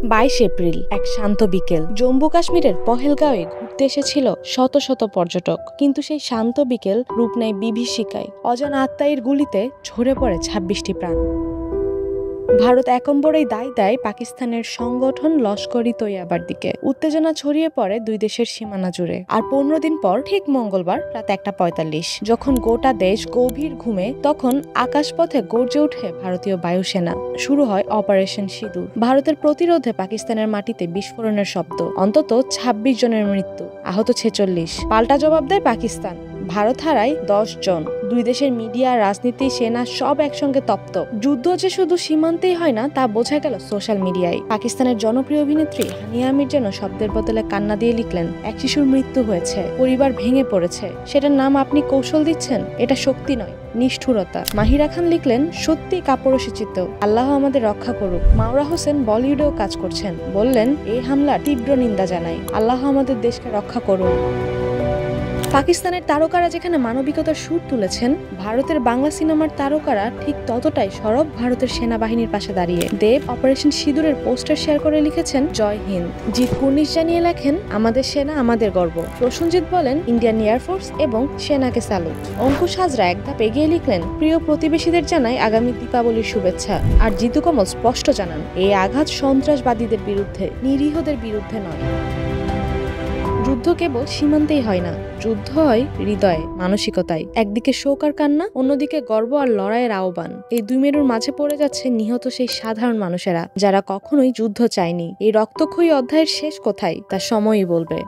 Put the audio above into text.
22 April এক শান্ত বিকেল। জম্মু কাশ্মীরের পহেলগাঁওয়ে ঘুরতে এসেছিল শত শত পর্যটক, কিন্তু সেই শান্ত বিকেল রূপ নেয় বিভীষিকায়। অজানা আত্মায়ের গুলিতে ঝরে পড়ে 26টি প্রাণ। ভারত একম্বরেই দায় দেয় পাকিস্তানের সংগঠন লস্কর-ই তৈয়বার দিকে। উত্তেজনা ছড়িয়ে পড়ে দুই দেশের সীমানা জুড়ে। আর 15 দিন পর ঠিক মঙ্গলবার রাত 1:45 যখন গোটা দেশ গভীর ঘুমে, তখন আকাশপথে গর্জে ওঠে ভারতীয় বায়ুসেনা। শুরু হয় অপারেশন সিঁদুর। ভারতের প্রতিরোধে পাকিস্তানের মাটিতে বিস্ফোরণের শব্দ, অন্তত 26 জনের মৃত্যু, আহত 46। পাল্টা জবাব দেয় পাকিস্তান। ভারত হারায় 10 জন। দুই দেশের মিডিয়া, রাজনীতি, সেনা সব একসঙ্গে তপ্ত। যুদ্ধ যে শুধু সীমান্তেই হয় না তা বোঝা গেল সোশ্যাল মিডিয়ায়। পাকিস্তানের জনপ্রিয় অভিনেত্রী হানিয়া আমির যেন শব্দের বদলে কান্না দিয়ে লিখলেন, এক শিশুর মৃত্যু হয়েছে, পরিবার ভেঙে পড়েছে, সেটার নাম আপনি কৌশল দিচ্ছেন, এটা শক্তি নয়, নিষ্ঠুরতা। মাহিরা খান লিখলেন, সত্যি কাপুরুষোচিত, আল্লাহ আমাদের রক্ষা করুক। মাওরা হোসেন বলিউডেও কাজ করছেন, বললেন, এই হামলার তীব্র নিন্দা জানাই, আল্লাহ আমাদের দেশকে রক্ষা করুন। পাকিস্তানের তারকারা যেখানে মানবিকতার সুর তুলেছেন, ভারতের বাংলা সিনেমার তারকারা ঠিক ততটাই সরব ভারতের সেনাবাহিনীর পাশে দাঁড়িয়ে। দেব অপারেশন সিঁদুরের পোস্টার শেয়ার করে লিখেছেন, জয় হিন্দ। জিৎ কুর্নিশ জানিয়ে লেখেন, আমাদের সেনা আমাদের গর্ব। প্রসেনজিৎ বলেন, ইন্ডিয়ান এয়ারফোর্স এবং সেনাকে স্যালুট। অঙ্কুশ হাজরা এক ধাপ এগিয়ে লিখলেন, প্রিয় প্রতিবেশীদের জানাই আগামী দীপাবলির শুভেচ্ছা। আর জিতু কমল স্পষ্ট জানান, এই আঘাত সন্ত্রাসবাদীদের বিরুদ্ধে, নিরীহদের বিরুদ্ধে নয়। যুদ্ধ কেবল সীমান্তেই হয় না, যুদ্ধ হয় হৃদয়ে, মানসিকতায়। একদিকে শোক আর কান্না, অন্যদিকে গর্ব আর লড়াইয়ের আহ্বান। এই দুই মেরুর মাঝে পড়ে যাচ্ছে নিহত সেই সাধারণ মানুষেরা, যারা কখনোই যুদ্ধ চায়নি। এই রক্তক্ষয়ী অধ্যায়ের শেষ কোথায় তা সময়ই বলবে।